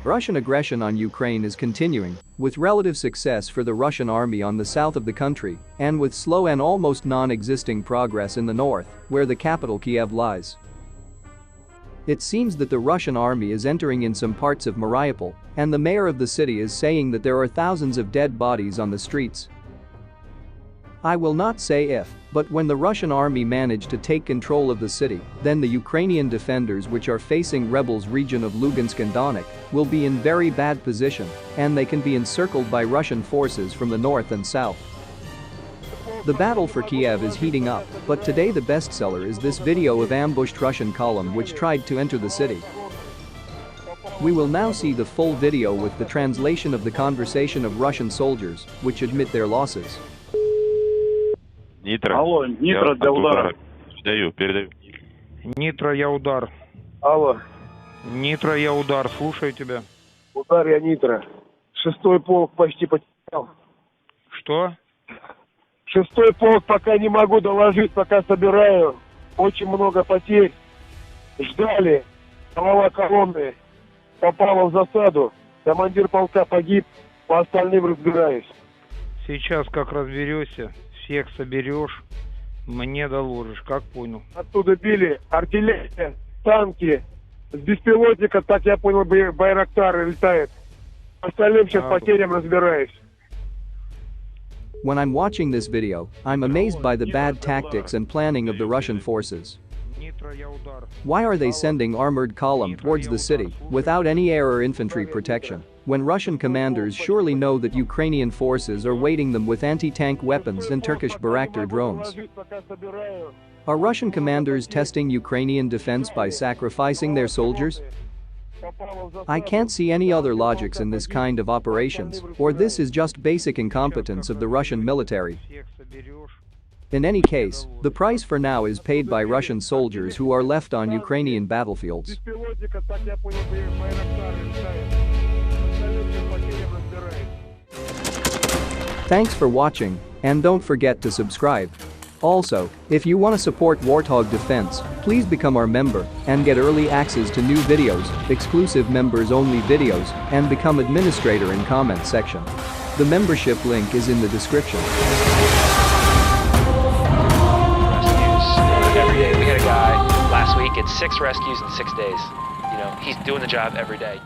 Russian aggression on Ukraine is continuing, with relative success for the Russian army on the south of the country, and with slow and almost non-existing progress in the north, where the capital Kyiv lies. It seems that the Russian army is entering in some parts of Mariupol, and the mayor of the city is saying that there are thousands of dead bodies on the streets. I will not say if, but when the Russian army managed to take control of the city, then the Ukrainian defenders, which are facing rebels region of Lugansk and Donetsk, will be in very bad position, and they can be encircled by Russian forces from the north and south. The battle for Kyiv is heating up, but today the bestseller is this video of ambushed Russian column which tried to enter the city. We will now see the full video with the translation of the conversation of Russian soldiers, which admit their losses. Нитро. Алло, Нитро для удара. Передаю. Нитро, я удар. Алло, Нитро, я удар. Слушаю тебя. удар я Нитро. 6-й полк почти потерял. Что? 6-й полк пока не могу доложить, пока собираю. Очень много потерь. Ждали. Голова колонны попала в засаду. Командир полка погиб. По остальным разбираюсь. Сейчас как разберешься, всех соберешь, мне доложишь, как понял. Оттуда били артиллерия, танки. С беспилотника, так я понял, байрактары летают. Остальным сейчас потерям разбираюсь. When I'm watching this video, I'm amazed by the bad tactics and planning of the Russian forces. Why are they sending armored column towards the city without any air or infantry protection, when Russian commanders surely know that Ukrainian forces are waiting them with anti-tank weapons and Turkish Bayraktar drones? Are Russian commanders testing Ukrainian defense by sacrificing their soldiers? I can't see any other logics in this kind of operations, or this is just basic incompetence of the Russian military. In any case, the price for now is paid by Russian soldiers who are left on Ukrainian battlefields. Thanks for watching, and don't forget to subscribe. Also, if you want to support Warthog Defense, please become our member and get early access to new videos, exclusive members-only videos, and become administrator in comment section. The membership link is in the description. Every day. We had a guy last week, it's 6 rescues in 6 days. You know, he's doing the job every day.